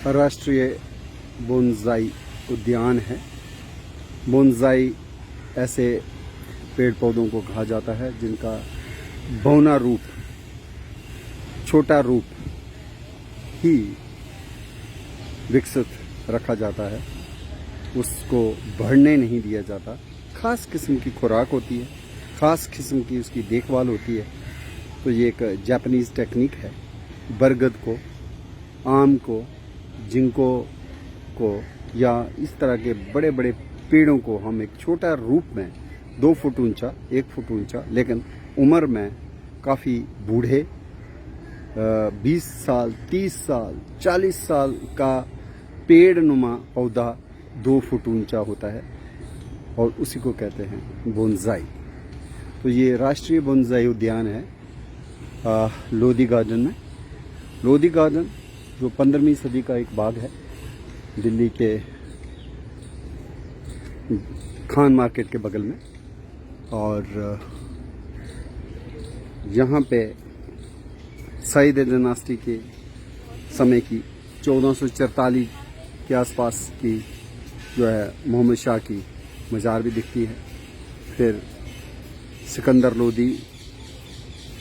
राष्ट्रीय बोनसाई उद्यान है। बोनसाई ऐसे पेड़ पौधों को कहा जाता है जिनका बौना रूप, छोटा रूप ही विकसित रखा जाता है, उसको बढ़ने नहीं दिया जाता। खास किस्म की खुराक होती है, खास किस्म की उसकी देखभाल होती है। तो ये एक जापानीज़ टेक्निक है। बरगद को, आम को, जिंको को या इस तरह के बड़े बड़े पेड़ों को हम एक छोटा रूप में 2 फुट ऊंचा, 1 फुट ऊंचा, लेकिन उम्र में काफ़ी बूढ़े, 20 साल, 30 साल, 40 साल का पेड़ नुमा पौधा 2 फुट ऊंचा होता है और उसी को कहते हैं बोनसाई। तो ये राष्ट्रीय बोनसाई उद्यान है लोधी गार्डन में। लोधी गार्डन जो 15वीं सदी का एक बाग है, दिल्ली के खान मार्केट के बगल में। और यहाँ पे सईद डायनास्टी के समय की 1444 के आसपास की जो है मोहम्मद शाह की मज़ार भी दिखती है। फिर सिकंदर लोधी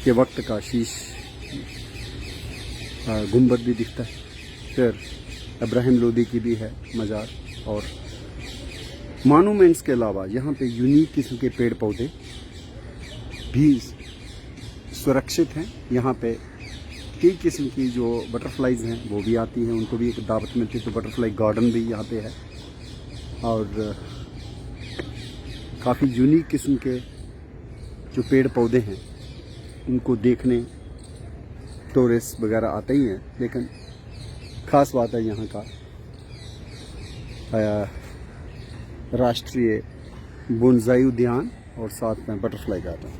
के वक्त का शीश गुंबद भी दिखता है। फिर इब्राहिम लोधी की भी है मज़ार। और मॉन्यूमेंट्स के अलावा यहाँ पे यूनिक किस्म के पेड़ पौधे भी सुरक्षित हैं। यहाँ पे कई किस्म की जो बटरफ्लाइज हैं वो भी आती हैं, उनको भी एक दावत मिलती है। तो बटरफ्लाई गार्डन भी यहाँ पे है और काफ़ी यूनिक किस्म के जो पेड़ पौधे हैं उनको देखने टूरिस्ट वगैरह आते ही हैं। लेकिन ख़ास बात है यहाँ का राष्ट्रीय बोनसाई उद्यान और साथ में बटरफ्लाई गार्डन।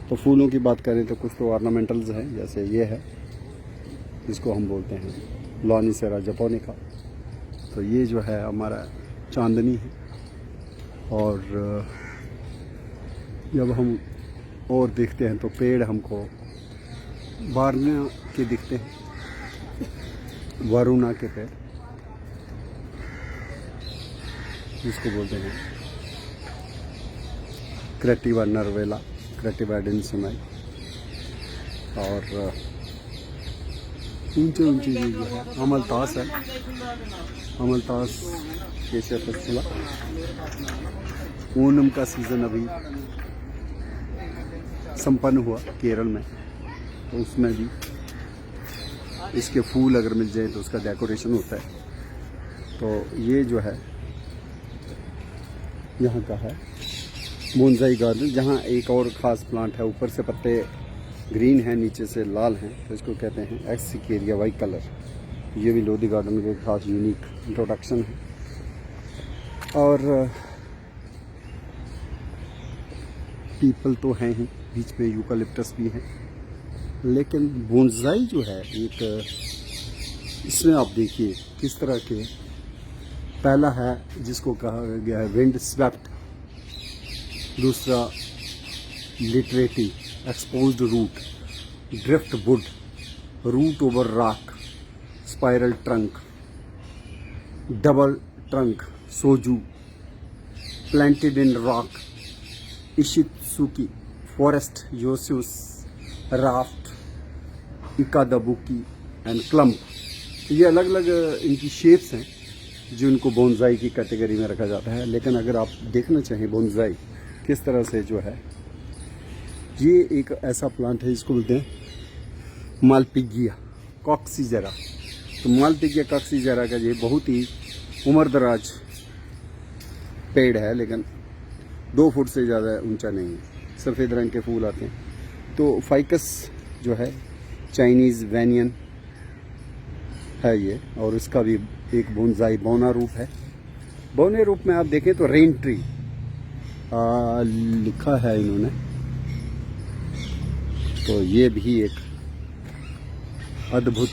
तो फूलों की बात करें तो कुछ तो ऑर्नामेंटल्स हैं, जैसे ये है जिसको हम बोलते हैं लॉनिसेरा जापोनिका। तो ये जो है हमारा चांदनी है। और जब हम और देखते हैं तो पेड़ हमको वारुणा के दिखते हैं, वारुणा के पेड़ जिसको बोलते हैं क्रेटिवा नरवेला, क्रेटिवा डेंसिनाई। और ऊंचे ऊंचे जो है अमलतास है, अमलतास एशिया फेस्टिवल। ओणम का सीज़न अभी संपन्न हुआ केरल में, तो उसमें भी इसके फूल अगर मिल जाए तो उसका डेकोरेशन होता है। तो ये जो है यहाँ का है बोनसाई गार्डन, जहाँ एक और ख़ास प्लांट है, ऊपर से पत्ते ग्रीन हैं, नीचे से लाल हैं, तो इसको कहते हैं एक्सिकेरिया वाइट कलर। ये भी लोधी गार्डन के खास यूनिक इंट्रोडक्शन है। और पीपल तो हैं ही, बीच में यूकालिप्टस भी है। लेकिन बोनसाई जो है एक, इसमें आप देखिए किस तरह के, पहला है जिसको कहा गया है विंड स्वेप्ट, दूसरा literati, exposed root, driftwood, root over rock, spiral trunk, double trunk, सोजू, प्लांटेड इन रॉक, इशित्सुकी, फॉरेस्ट योसियस, राफ्ट, इकादाबुकी एंड क्लम्प। ये अलग अलग इनकी शेप्स हैं जिनको बोनसाई की कैटेगरी में रखा जाता है। लेकिन अगर आप देखना चाहें बोनसाई किस तरह से जो है, ये एक ऐसा प्लांट है जिसको बोलते हैं मालपिगिया कॉक्सीजेरा। तो मालपिगिया कॉक्सीजेरा का ये बहुत ही उम्रदराज पेड़ है, लेकिन 2 फुट से ज़्यादा ऊंचा नहीं है। सफ़ेद रंग के फूल आते हैं। तो फाइकस जो है चाइनीज़ वैनियन है ये, और इसका भी एक बोनसाई बौना रूप है। बौने रूप में आप देखें तो रेन ट्री लिखा है इन्होंने। तो ये भी एक अद्भुत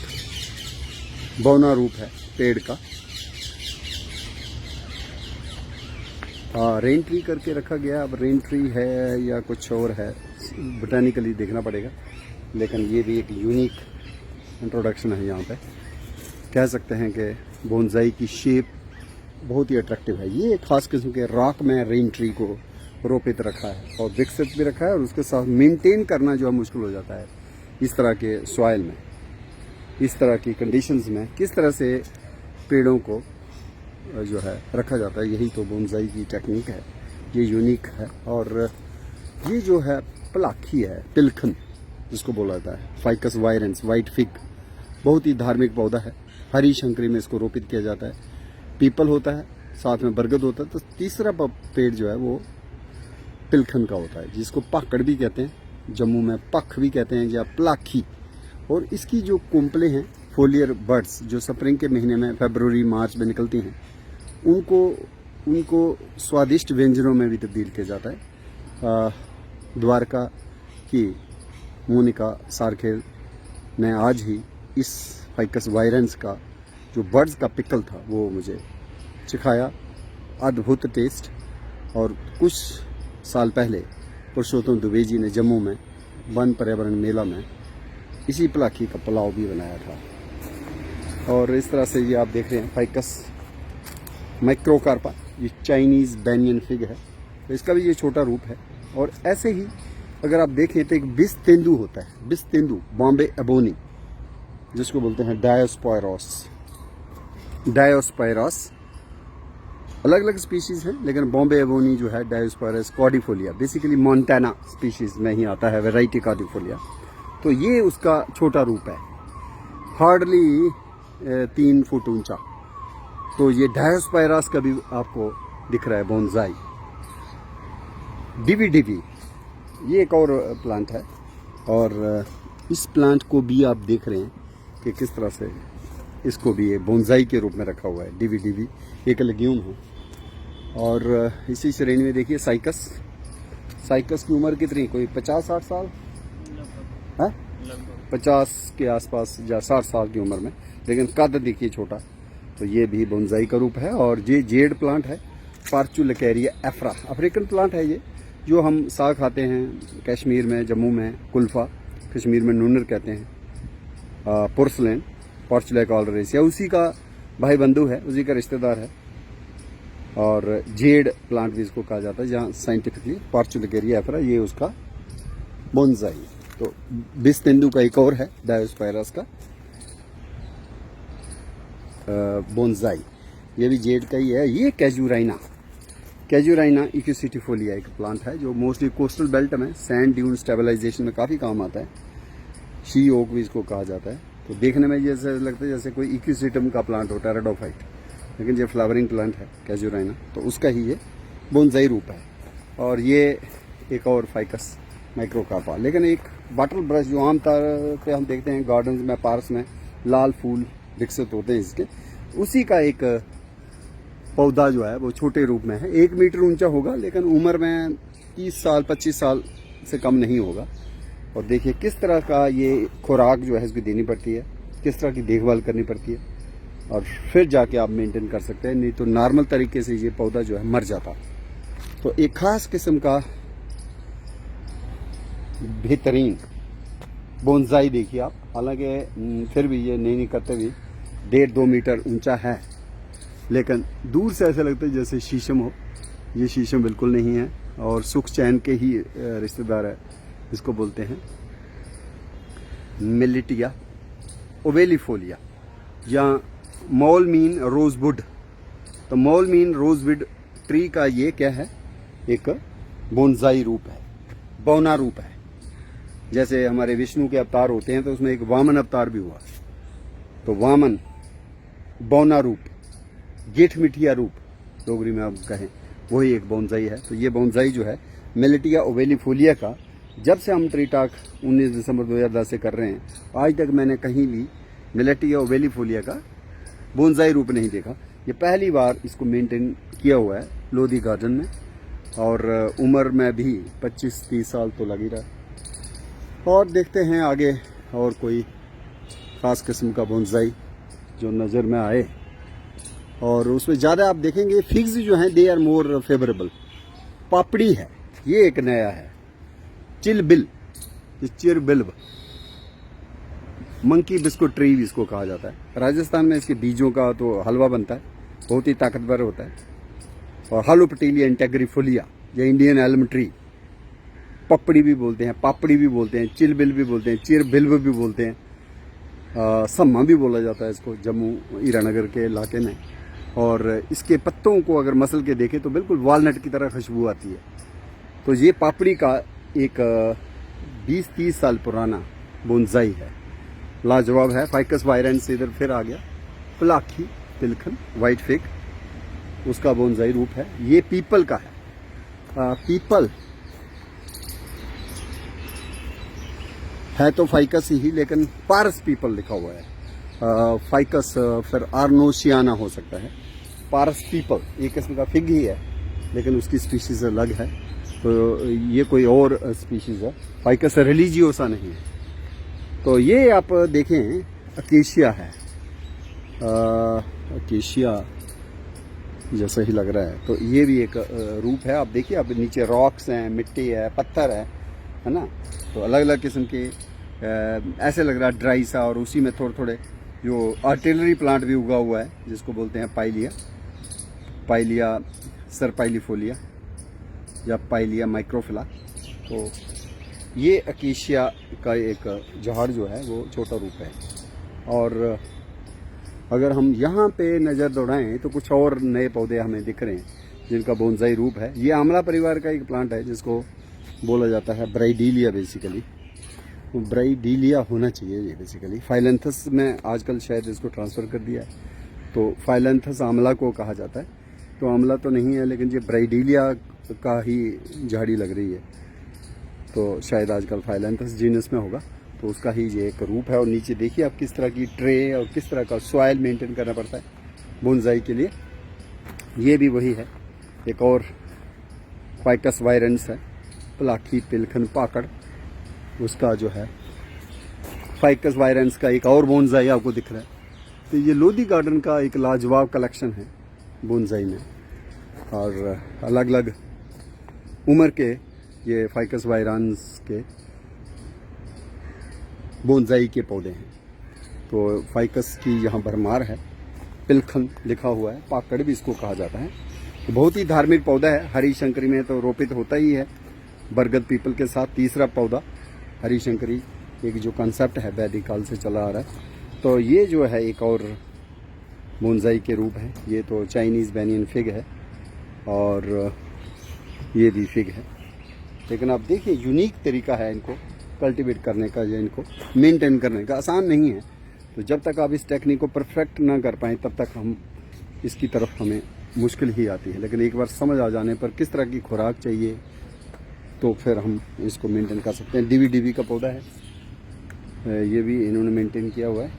बौना रूप है पेड़ का। रेन ट्री करके रखा गया। अब रेन ट्री है या कुछ और है, बोटानिकली देखना पड़ेगा। लेकिन ये भी एक यूनिक इंट्रोडक्शन है यहाँ पे कह सकते हैं कि बोनसाई की शेप बहुत ही अट्रैक्टिव है। ये एक खास किस्म के रॉक में रेन ट्री को रोपित रखा है और विकसित भी रखा है, और उसके साथ मेंटेन करना जो है मुश्किल हो जाता है इस तरह के सॉइल में, इस तरह की कंडीशंस में किस तरह से पेड़ों को जो है रखा जाता है। यही तो बोनसाई की टेक्निक है, ये यूनिक है। और ये जो है पलाखी है, पिलखन जिसको बोला जाता है, फाइकस वायरेंस, वाइट फिग, बहुत ही धार्मिक पौधा है। हरी शंकरी में इसको रोपित किया जाता है। पीपल होता है, साथ में बरगद होता है, तो तीसरा पेड़ जो है वो पिलखन का होता है, जिसको पाकड़ भी कहते हैं, जम्मू में पख भी कहते हैं या पलाखी। और इसकी जो कुंपले हैं, फोलियर बर्ड्स, जो स्प्रिंग के महीने में फरवरी मार्च में निकलती हैं, उनको स्वादिष्ट व्यंजनों में भी तब्दील किया जाता है। द्वारका की मोनिका सारखेल ने आज ही इस फाइकस वायरेंस का जो बर्ड्स का पिकल था वो मुझे सिखाया। अद्भुत टेस्ट। और कुछ साल पहले पुरुषोत्तम दुबे जी ने जम्मू में वन पर्यावरण मेला में इसी पलाखी का पुलाव भी बनाया था। और इस तरह से ये आप देख रहे हैं फाइकस माइक्रोकार्पा, ये चाइनीज़ बैनियन फिग है, तो इसका भी ये छोटा रूप है। और ऐसे ही अगर आप देखें तो एक बिस तेंदू होता है, बिस तेंदू, बॉम्बे एबोनी, जिसको बोलते हैं डायोस्पायरस। अलग अलग स्पीशीज़ हैं, लेकिन बॉम्बे एबोनी जो है डायोस्पायरस कॉर्डिफोलिया, बेसिकली मोंटाना स्पीशीज़ में ही आता है, वैरायटी कॉर्डिफोलिया। तो ये उसका छोटा रूप है, हार्डली 3 फुट ऊंचा। तो ये डायोस्पायरस का भी आपको दिख रहा है बोनसाई। डिवी ये एक और प्लांट है, और इस प्लांट को भी आप देख रहे हैं कि किस तरह से इसको भी ये बोनसाई के रूप में रखा हुआ है। डिवी एक लेग्यूम है। और इसी श्रेणी में देखिए साइकस की उम्र कितनी, कोई 50-60 साल है, 50 के आसपास या 60 साल की उम्र में, लेकिन कद देखिए छोटा। तो ये भी बोनसाई का रूप है। और ये जेड प्लांट है, पार्चुलिकेरिया एफ्रा, अफ्रीकन प्लांट है ये, जो हम साग खाते हैं कश्मीर में, जम्मू में कुल्फा, कश्मीर में नूनर कहते हैं, पोर्सलेन, पार्चुलिका ऑलरेसिया उसी का भाई बंधु है, उसी का रिश्तेदार है। और जेड प्लांट भी इसको कहा जाता है, जहाँ साइंटिफिकली पार्चुलिकेरिया एफ्रा, ये उसका बोनसाई। तो बिस तेंदू का एक और है डायोस्पायरस का बोनसाई, ये भी जेड का ही है। ये कैजुराइना इक्विसिटिफोलिया एक प्लांट है, जो मोस्टली कोस्टल बेल्ट में सैंड ड्यून स्टेबलाइजेशन में काफ़ी काम आता है। शी ओक भी इसको कहा जाता है। तो देखने में जैसे लगता है जैसे कोई इक्विसिटम का प्लांट होता है, रेडोफाइट, लेकिन ये फ्लावरिंग प्लांट है कैजुराइना, तो उसका ही ये बोनसाई रूप है। और ये एक और फाइकस माइक्रोकार्पा, लेकिन एक बॉटल ब्रश जो आमतौर पे हम देखते हैं गार्डन्स में, पार्क्स में लाल फूल विकसित होते हैं इसके, उसी का एक पौधा जो है वो छोटे रूप में है। 1 मीटर ऊंचा होगा, लेकिन उम्र में 30 साल 25 साल से कम नहीं होगा। और देखिए किस तरह का ये खुराक जो है इसको देनी पड़ती है, किस तरह की देखभाल करनी पड़ती है, और फिर जाके आप मेंटेन कर सकते हैं, नहीं तो नॉर्मल तरीके से ये पौधा जो है मर जाता। तो एक खास किस्म का बेहतरीन बोनसाई देखिए आप, हालांकि फिर भी ये नहीं करते भी 1.5-2 मीटर ऊंचा है, लेकिन दूर से ऐसा लगता है जैसे शीशम हो। ये शीशम बिल्कुल नहीं है, और सुख चैन के ही रिश्तेदार है, इसको बोलते हैं मिलिटिया ओवेलिफोलिया या मॉलमीन रोजवुड। तो मॉलमीन रोजवुड ट्री का ये क्या है, एक बोनसाई रूप है, बौना रूप है। जैसे हमारे विष्णु के अवतार होते हैं, तो उसमें एक वामन अवतार भी हुआ, तो वामन बौना रूप, गेठ मिठिया रूप डोगरी में आप कहें, वही एक बोनसाई है। तो ये बोनसाई जो है मिलिटिया ओवेलिफोलिया का, जब से हम ट्री टॉक 19 दिसंबर 2010 से कर रहे हैं, आज तक मैंने कहीं भी मिलिटिया ओवेलिफोलिया का बोनसाई रूप नहीं देखा। ये पहली बार इसको मेंटेन किया हुआ है लोधी गार्डन में, और उम्र में भी 25-30 साल तो लग ही रहा। और देखते हैं आगे और कोई ख़ास किस्म का बोनसाई जो नज़र में आए। और उसमें ज़्यादा आप देखेंगे फिग्स जो हैं दे आर मोर फेवरेबल। पापड़ी है, ये एक नया है, चिलबिल, चिरबिल्ब, मंकी बिस्कुट ट्री भी इसको कहा जाता है। राजस्थान में इसके बीजों का तो हलवा बनता है, बहुत ही ताकतवर होता है। और हालोपटीलिया इंटेग्रिफोलिया या इंडियन एल्म ट्री, पपड़ी भी बोलते हैं, पापड़ी भी बोलते हैं, चिलबिल भी बोलते हैं, चिरबिल्व भी बोलते हैं, सम्मा भी बोला जाता है इसको जम्मू हीरानगर के इलाके में। और इसके पत्तों को अगर मसल के देखें तो बिल्कुल वॉलनट की तरह खुशबू आती है। तो ये पापड़ी का एक 20-30 साल पुराना बोनसाई है, लाजवाब है। फाइकस वायरेंस इधर फिर आ गया, पलाखी, पिलखन, वाइट फिग, उसका बोनसाई रूप है। ये पीपल का है, पीपल है तो फाइकस ही, लेकिन पारस पीपल लिखा हुआ है। फाइकस फिर आर्नोशियाना हो सकता है। पारस पीपल एक किस्म का फिग ही है, लेकिन उसकी स्पीशीज अलग है, तो ये कोई और स्पीशीज है। फाइकस रिलीजियोसा नहीं है। तो ये आप देखें अकेशिया है, अकेशिया जैसा ही लग रहा है। तो ये भी एक रूप है। आप देखिए, अब नीचे रॉक्स हैं, मिट्टी है, पत्थर है ना। तो अलग अलग किस्म के ऐसे लग रहा है ड्राई सा, और उसी में थोड़े थोड़े जो आर्टिलरी प्लांट भी उगा हुआ है, जिसको बोलते हैं पाइलिया सरपाइलीफोलिया या पाइलिया माइक्रोफिला। तो ये अकेशिया का एक झाड़ जो है वो छोटा रूप है। और अगर हम यहाँ पे नज़र दौड़ाएं तो कुछ और नए पौधे हमें दिख रहे हैं जिनका बोनसाई रूप है। ये आंवला परिवार का एक प्लांट है जिसको बोला जाता है ब्राइडीलिया। बेसिकली ब्राइडीलिया होना चाहिए ये बेसिकली। फाइलेंथस में आजकल शायद इसको ट्रांसफ़र कर दिया है, तो फाइलेंथस आंवला को कहा जाता है। तो आंवला तो नहीं है, लेकिन ये ब्राइडीलिया का ही झाड़ी लग रही है, तो शायद आजकल फाइलेंथस जीनस में होगा। तो उसका ही ये एक रूप है। और नीचे देखिए आप किस तरह की ट्रे और किस तरह का सॉइल मेंटेन करना पड़ता है बोनसाई के लिए। ये भी वही है, एक और फाइकस वायरेंस है, पलाखी, पिलखन, पाकड़, उसका जो है फाइकस वायरेंस का एक और बोनसाई आपको दिख रहा है। तो ये लोधी गार्डन का एक लाजवाब कलेक्शन है बोनसाई में, और अलग अलग उम्र के ये फाइकस वायरेंस के बोनसाई के पौधे हैं। तो फाइकस की यहाँ भरमार है। पिलखन लिखा हुआ है, पाकड़ भी इसको कहा जाता है। तो बहुत ही धार्मिक पौधा है। हरिशंकरी में तो रोपित होता ही है बरगद पीपल के साथ। तीसरा पौधा हरिशंकरी एक जो कंसेप्ट है वैदिक काल से चला आ रहा है। तो ये जो है एक और बोनसाई के रूप है। ये तो चाइनीज़ बैनियन फिग है, और ये भी फिग है। लेकिन आप देखिए यूनिक तरीका है इनको कल्टीवेट करने का या इनको मेंटेन करने का। आसान नहीं है। तो जब तक आप इस टेक्निक को परफेक्ट ना कर पाएँ तब तक हम इसकी तरफ हमें मुश्किल ही आती है। लेकिन एक बार समझ आ जाने पर किस तरह की खुराक चाहिए तो फिर हम इसको मेंटेन कर सकते हैं। डीवी का पौधा है, ये भी इन्होंने मेंटेन किया हुआ है।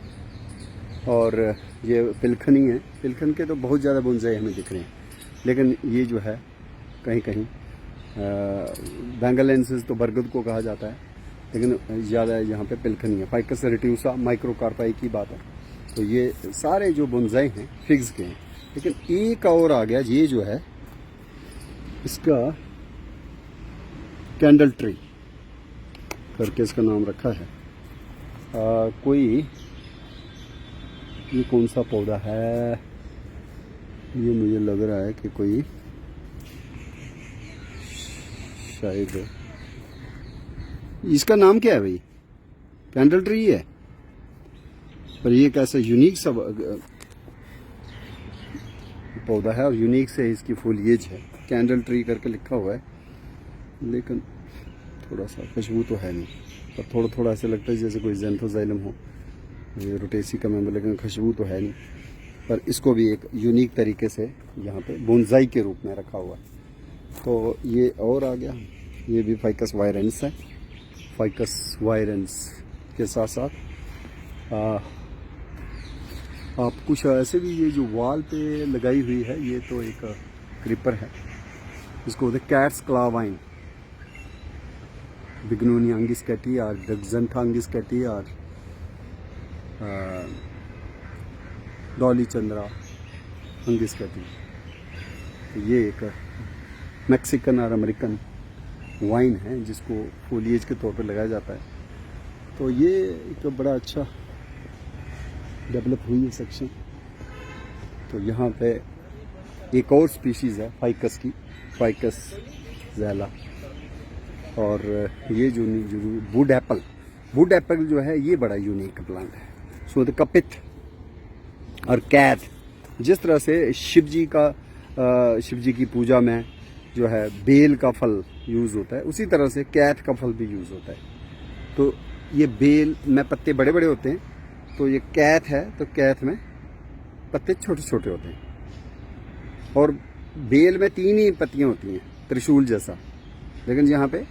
और ये पिलखन ही है। पिलखन के तो बहुत ज़्यादा बोनसाई हमें दिख रहे हैं, लेकिन ये जो है कहीं कहीं बैंगलेंसिस तो बरगद को कहा जाता है, लेकिन ज़्यादा यहाँ पे पिलखन ही है। फाइकस रेट्यूसा माइक्रोकार्पाई की बात है। तो ये सारे जो बोनसाई हैं फिग्स के हैं। लेकिन एक और आ गया, ये जो है इसका कैंडल ट्री करके इसका नाम रखा है। कोई ये कौन सा पौधा है, ये मुझे लग रहा है कि कोई शायद इसका नाम क्या है भाई, कैंडल ट्री है, पर ये कैसा यूनिक सा पौधा है और यूनिक से इसकी फॉलिएज है। कैंडल ट्री करके लिखा हुआ है, लेकिन थोड़ा सा खुशबू तो है नहीं, पर थोड़ा थोड़ा ऐसे लगता है जैसे कोई ज़ैंथोज़ाइलम हो, ये रोटेसी का मेंबर, लेकिन खुशबू तो है नहीं। पर इसको भी एक यूनिक तरीके से यहाँ पे बोनसाई के रूप में रखा हुआ है। तो ये और आ गया, ये भी फाइकस वायरेंस है। फाइकस वायरेंस के साथ साथ आप कुछ ऐसे भी, ये जो वॉल पे लगाई हुई है ये तो एक क्रीपर है, इसको बोलते कैट्स क्ला वाइन, बिग्नोनिया अंगिस्केटी और डगजंथा अंगिस्केटी और डॉली चंद्रा अंगिस्केटी। तो ये एक मैक्सिकन और अमेरिकन वाइन है जिसको फोलिएज के तौर पर लगाया जाता है। तो ये एक बड़ा अच्छा डेवलप हुई है सेक्शन। तो यहाँ पे एक और स्पीशीज़ है फाइकस की, फाइकस ज़ैला। और ये जो वुड एप्पल जो है ये बड़ा यूनिक प्लांट है। सो द कपित और कैथ, जिस तरह से शिव जी की पूजा में जो है बेल का फल यूज़ होता है, उसी तरह से कैथ का फल भी यूज़ होता है। तो ये बेल में पत्ते बड़े बड़े होते हैं, तो ये कैथ है तो कैथ में पत्ते छोटे छोटे होते हैं। और बेल में 3 ही पत्तियां होती हैं त्रिशूल जैसा, लेकिन यहाँ पे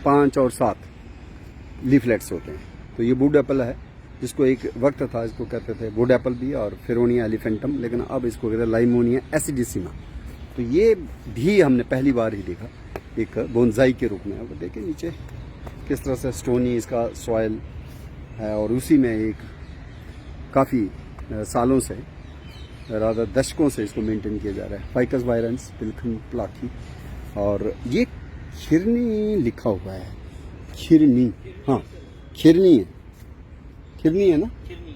5 और 7 लीफलेट्स होते हैं। तो ये वुड एप्पल है, जिसको एक वक्त था इसको कहते थे वुड एप्पल भी और फेरोनिया एलिफेंटम, लेकिन अब इसको कहते हैं लाइमोनिया एसिडिसिमा। तो ये भी हमने पहली बार ही देखा एक बोनसाई के रूप में। अब देखिए नीचे किस तरह से स्टोनी इसका सॉइल है, और उसी में एक काफ़ी सालों से, राधा दशकों से इसको मेंटेन किया जा रहा है। फाइकस वायरेंस पिलखन प्लाकी। और ये खिरनी लिखा हुआ है, खिरनी, हाँ खिरनी है ना।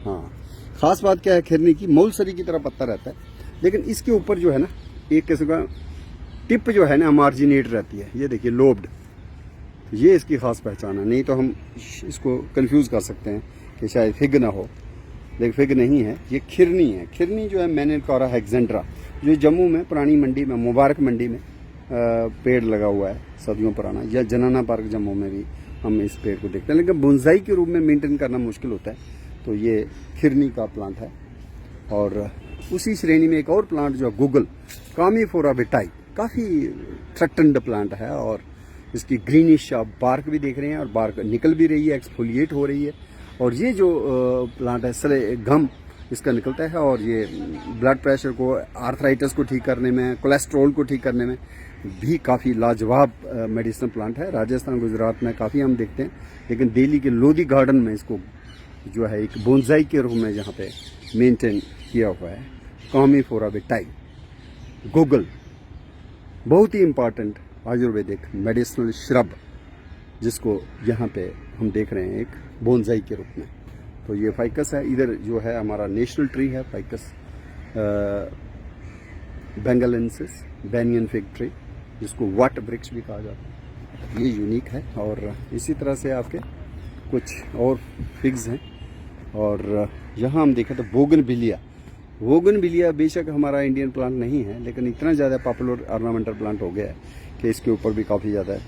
हाँ, खास बात क्या है खिरनी की, मौलसरी की तरह पत्ता रहता है, लेकिन इसके ऊपर जो है ना एक किस्म का टिप जो है ना मार्जिनेट रहती है। ये देखिए लोब्ड, ये इसकी खास पहचान है। नहीं तो हम इसको कंफ्यूज कर सकते हैं कि शायद फिग ना हो, लेकिन फिग नहीं है, ये खिरनी है। खिरनी जो है मैनिलकॉरा हेक्सेंड्रा, जो जम्मू में पुरानी मंडी में, मुबारक मंडी में पेड़ लगा हुआ है सदियों पुराना, या जनाना पार्क जम्मू में भी हम इस पेड़ को देखते हैं, लेकिन बोनसाई के रूप में मेंटेन करना मुश्किल होता है। तो ये खिरनी का प्लांट है। और उसी श्रेणी में एक और प्लांट जो गुगल कामीफोरा बिटाई, काफ़ी थ्रेटन्ड प्लांट है, और इसकी ग्रीनिश आप बार्क भी देख रहे हैं, और बार्क निकल भी रही है, एक्सफोलिएट हो रही है। और ये जो प्लांट है सरे गम इसका निकलता है, और ये ब्लड प्रेशर को, आर्थराइटिस को ठीक करने में, कोलेस्ट्रॉल को ठीक करने में भी काफ़ी लाजवाब मेडिसिनल प्लांट है। राजस्थान गुजरात में काफ़ी हम देखते हैं, लेकिन दिल्ली के लोधी गार्डन में इसको जो है एक बोनसाई के रूप में जहाँ पे मेंटेन किया हुआ है। कामीफोरा बिटाई गुगल, बहुत ही इम्पॉर्टेंट आयुर्वेदिक मेडिसिनल श्रब, जिसको यहाँ पे हम देख रहे हैं एक बोनसाई के रूप में। तो ये फाइकस है। इधर जो है हमारा नेशनल ट्री है ficus benghalensis, banyan fig tree, जिसको वाट वृक्ष भी कहा जाता है। ये यूनिक है। और इसी तरह से आपके कुछ और फिग्स हैं। और यहाँ हम देखें तो बोगनविलिया बेशक हमारा इंडियन प्लांट नहीं है, लेकिन इतना ज़्यादा पॉपुलर ऑर्नामेंटल प्लांट हो गया है कि इसके ऊपर भी काफ़ी ज़्यादा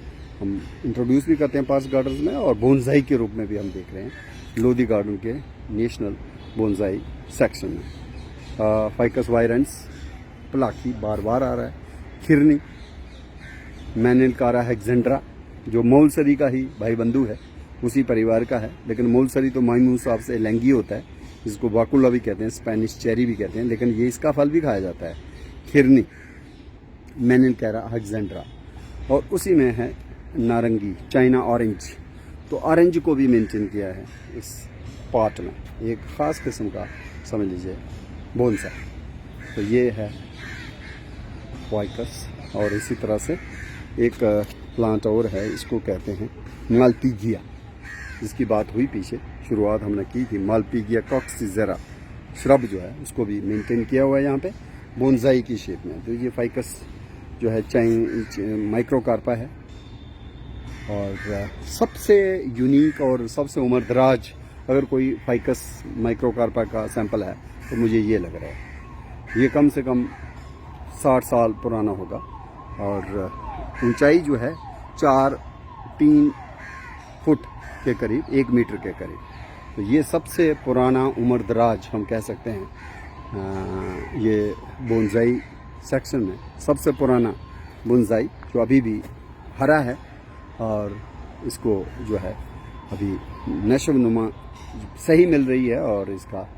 हम इंट्रोड्यूस भी करते हैं पास गार्डन में, और बोनसाई के रूप में भी हम देख रहे हैं लोधी गार्डन के नेशनल बोनसाई सेक्शन में। फाइकस वायरेंस प्लाकी बार बार आ रहा है। खिरनी, मैनिलकारा हेक्सेंड्रा, जो मौलसरी का ही भाई बंधु है, उसी परिवार का है, लेकिन मौलसरी तो माइमूस आपसे एलेंगी होता है, जिसको वाकुला भी कहते हैं, स्पेनिश चेरी भी कहते हैं, लेकिन ये इसका फल भी खाया जाता है। खिरनी, मैनिलकारा हेक्सेंड्रा। और उसी में है नारंगी, चाइना ऑरेंज। तो ऑरेंज को भी मेंटेन किया है इस पार्ट में, एक ख़ास किस्म का समझ लीजिए बोनसाई। तो ये है फाइकस। और इसी तरह से एक प्लांट और है, इसको कहते हैं मालपीगिया, जिसकी बात हुई पीछे, शुरुआत हमने की थी। मालपीगिया कॉक्सिजेरा श्रब जो है उसको भी मेंटेन किया हुआ है यहाँ पे बोनसाई की शेप में। तो ये फाइकस जो है माइक्रोकार्पा है। और सबसे यूनिक और सबसे उम्रदराज अगर कोई फाइकस माइक्रोकार्पा का सैंपल है तो मुझे ये लग रहा है। ये कम से कम 60 साल पुराना होगा, और ऊंचाई जो है 4-3 फुट के करीब, 1 मीटर के करीब। तो ये सबसे पुराना उम्रदराज हम कह सकते हैं। ये बोनसाई सेक्शन में सबसे पुराना बोनसाई जो अभी भी हरा है, और इसको जो है अभी नशोनुमा सही मिल रही है, और इसका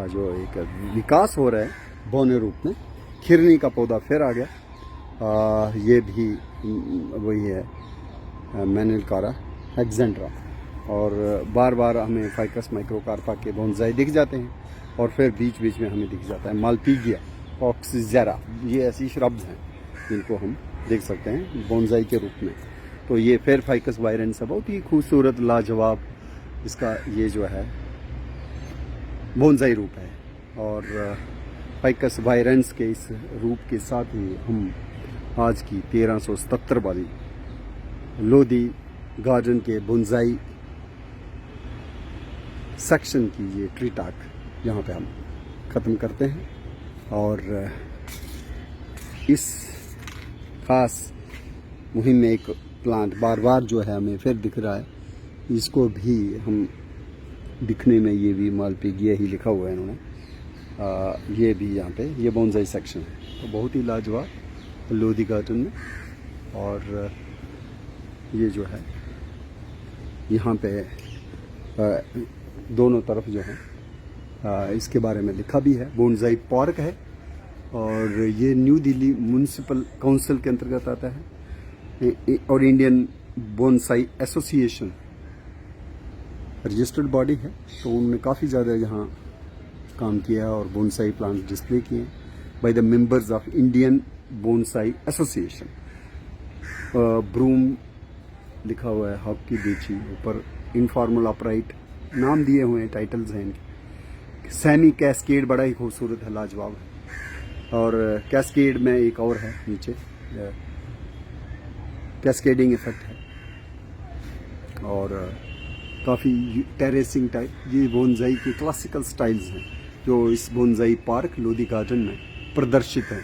जो एक विकास हो रहा है बौने रूप में। खिरनी का पौधा फिर आ गया। ये भी वही है मैनिलकारा हेक्सेंड्रा। और बार बार हमें फाइकस माइक्रोकार्पा के बोनसाई दिख जाते हैं, और फिर बीच बीच में हमें दिख जाता है मालपीगिया कॉक्सिजेरा। ये ऐसी श्रब्स हैं जिनको हम देख सकते हैं बोनसाई के रूप में। तो ये फिर फाइकस वायरेंस है, बहुत ही खूबसूरत लाजवाब इसका ये जो है बोनसाई रूप है। और फाइकस वायरेंस के इस रूप के साथ ही हम आज की 1377 वाली लोधी गार्डन के बोनसाई सेक्शन की ये ट्री टॉक यहाँ पे हम ख़त्म करते हैं। और इस ख़ास मुहिम में एक प्लांट बार बार जो है हमें फिर दिख रहा है, इसको भी हम दिखने में ये भी मालपीगिया ही लिखा हुआ है इन्होंने, ये भी यहाँ पे ये बोनसाई सेक्शन है। तो बहुत ही लाजवाब लोधी गार्डन में। और ये जो है यहाँ पे दोनों तरफ जो है इसके बारे में लिखा भी है। बोनसाई पार्क है और ये न्यू दिल्ली म्यूनिसिपल काउंसिल के अंतर्गत आता है और Indian bonsai association registered body है। तो उन्होंने काफ़ी ज़्यादा यहाँ काम किया और बोनसाई प्लांट डिस्प्ले किए by the members of Indian bonsai association. Broom लिखा हुआ है, हॉकी बीची, ऊपर इनफॉर्मल अपराइट नाम दिए हुए हैं, टाइटल्स हैं इनके। सेमी कैस्केड बड़ा ही खूबसूरत है, लाजवाब है। और कैस्केड में एक और है नीचे, कैस्केडिंग इफेक्ट है। और काफ़ी टेरेसिंग टाइप, ये बोनसाई के क्लासिकल स्टाइल्स हैं जो इस बोनसाई पार्क लोधी गार्डन में प्रदर्शित हैं।